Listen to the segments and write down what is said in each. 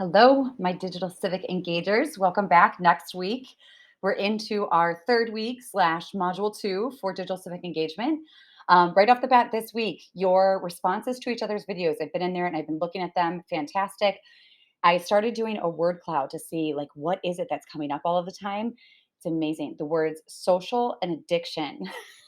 Hello, my digital civic engagers. Welcome back. Next week, we're into our third week slash module two for digital civic engagement. Right off the bat this week, your responses to each other's videos. I've been in there and I've been looking at them. Fantastic. I started doing a word cloud to see like what is it that's coming up all of the time. It's amazing. The words social and addiction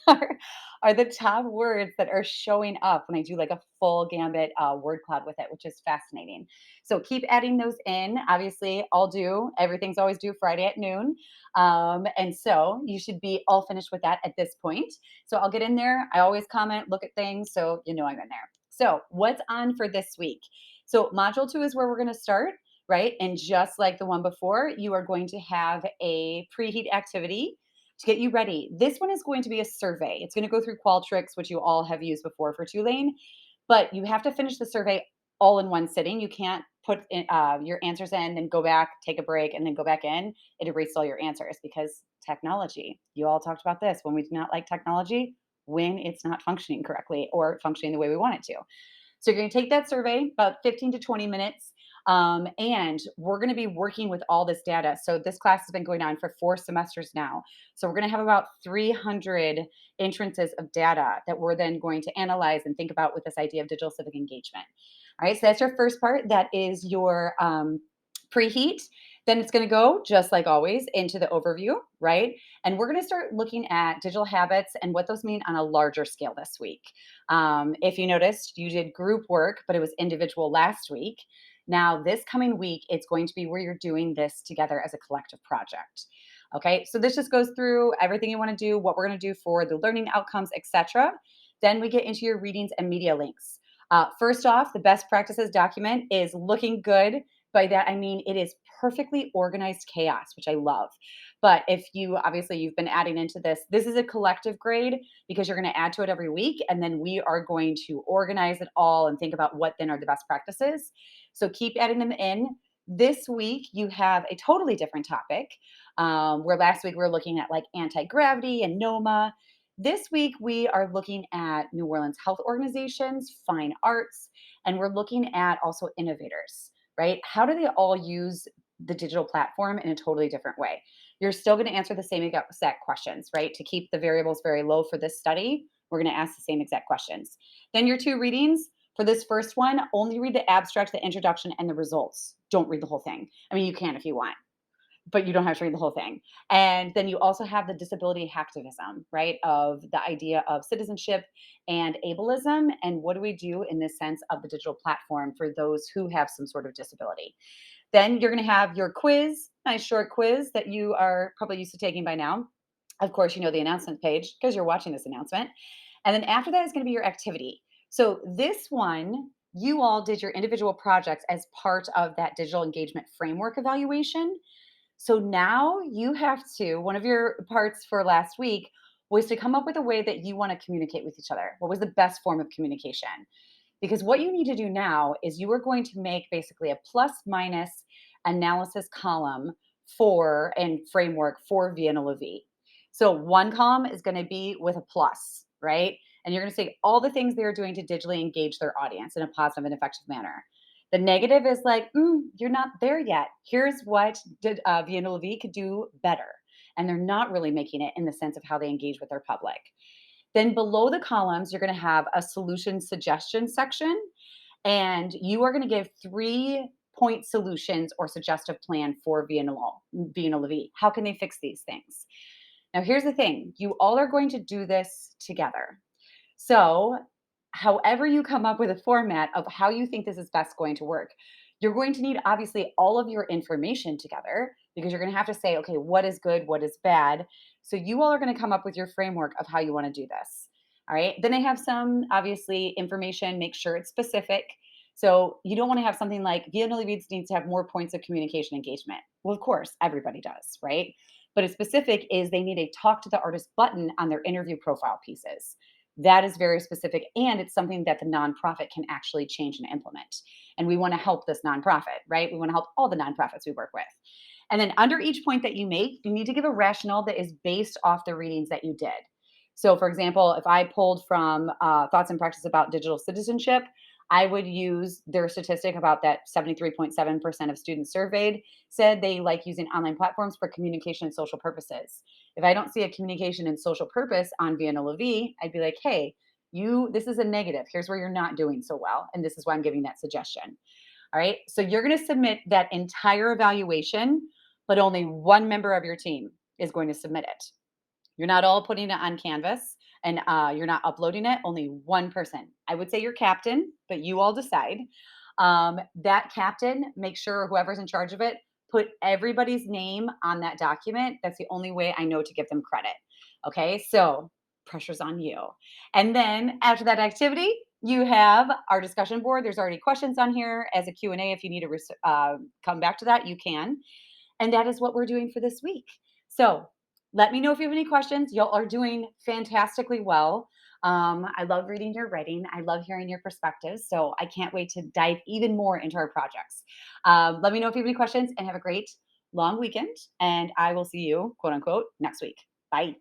are, are the top words that are showing up when I do like a full gambit word cloud with it, which is fascinating. So keep adding those in. Obviously, I'll do everything's always due Friday at noon. And so you should be all finished with that at this point. So I'll get in there. I always comment, look at things. So you know I'm in there. So what's on for this week? So, module two is where we're going to start, right? And just like the one before, you are going to have a preheat activity to get you ready. This one is going to be a survey. It's going to go through Qualtrics, which you all have used before for Tulane, but you have to finish the survey all in one sitting. You can't put your answers in, then go back, take a break, and then go back in. It erases all your answers because technology. You all talked about this when we do not like technology, when it's not functioning correctly or functioning the way we want it to. So you're going to take that survey, about 15 to 20 minutes, and we're going to be working with all this data. So this class has been going on for 4 semesters now. So we're going to have about 300 entrances of data that we're then going to analyze and think about with this idea of digital civic engagement. All right, so that's your first part. That is your preheat. Then it's going to go, just like always, into the overview, right? And we're going to start looking at digital habits and what those mean on a larger scale this week. If you noticed, you did group work, but it was individual last week. Now, this coming week, it's going to be where you're doing this together as a collective project. Okay, so this just goes through everything you want to do, what we're going to do for the learning outcomes, etc. Then we get into your readings and media links. First off, the best practices document is looking good. By that, I mean it is perfectly organized chaos, which I love. But if you obviously you've been adding into this, this is a collective grade because you're going to add to it every week. And then we are going to organize it all and think about what then are the best practices. So keep adding them in. This week, you have a totally different topic. Where last week we were looking at like anti gravity and NOMA. This week, we are looking at New Orleans health organizations, fine arts, and we're looking at also innovators, right? How do they all use the digital platform in a totally different way? You're still going to answer the same exact questions, right? To keep the variables very low for this study, we're going to ask the same exact questions. Then your two readings. For this first one, only read the abstract, the introduction, and the results. Don't read the whole thing. I mean, you can if you want, but you don't have to read the whole thing. And then you also have the disability hacktivism, right? Of the idea of citizenship and ableism. And what do we do in this sense of the digital platform for those who have some sort of disability? Then you're going to have your quiz, nice short quiz that you are probably used to taking by now. Of course, you know the announcement page because you're watching this announcement. And then after that is going to be your activity. So this one, you all did your individual projects as part of that digital engagement framework evaluation. So now you have to, one of your parts for last week was to come up with a way that you want to communicate with each other. What was the best form of communication? Because what you need to do now is you are going to make basically a plus minus analysis column for and framework for Vienna Levy. So one column is going to be with a plus, right? And you're going to say all the things they're doing to digitally engage their audience in a positive and effective manner. The negative is like, you're not there yet. Here's what Vienna Levy could do better. And they're not really making it in the sense of how they engage with their public. Then below the columns, you're going to have a solution suggestion section. And you are going to give 3-point solutions or suggestive plan for Vienna Levy. How can they fix these things? Now, here's the thing. You all are going to do this together. So however you come up with a format of how you think this is best going to work, you're going to need obviously all of your information together because you're going to have to say, okay, what is good, what is bad. So you all are going to come up with your framework of how you want to do this. All right. Then I have some obviously information, make sure it's specific. So you don't want to have something like Vienna Leads needs to have more points of communication engagement. Well, of course, everybody does, right? But a specific is they need a talk to the artist button on their interview profile pieces. That is very specific, and it's something that the nonprofit can actually change and implement. And we want to help this nonprofit, right? We want to help all the nonprofits we work with. And then under each point that you make, you need to give a rationale that is based off the readings that you did. So, for example, if I pulled from Thoughts and Practice about Digital Citizenship, I would use their statistic about that 73.7% of students surveyed said they like using online platforms for communication and social purposes. If I don't see a communication and social purpose on VNLV, I'd be like, hey, this is a negative. Here's where you're not doing so well. And this is why I'm giving that suggestion. All right. So you're going to submit that entire evaluation, but only one member of your team is going to submit it. You're not all putting it on Canvas and you're not uploading it. Only one person. I would say your captain, but you all decide. That captain, make sure whoever's in charge of it, put everybody's name on that document. That's the only way I know to give them credit. Okay. So pressure's on you. And then after that activity, you have our discussion board. There's already questions on here as a Q&A. If you need to come back to that, you can. And that is what we're doing for this week. So let me know if you have any questions. Y'all are doing fantastically well. I love reading your writing. I love hearing your perspectives. So I can't wait to dive even more into our projects. Let me know if you have any questions and have a great long weekend. And I will see you, quote unquote, next week. Bye.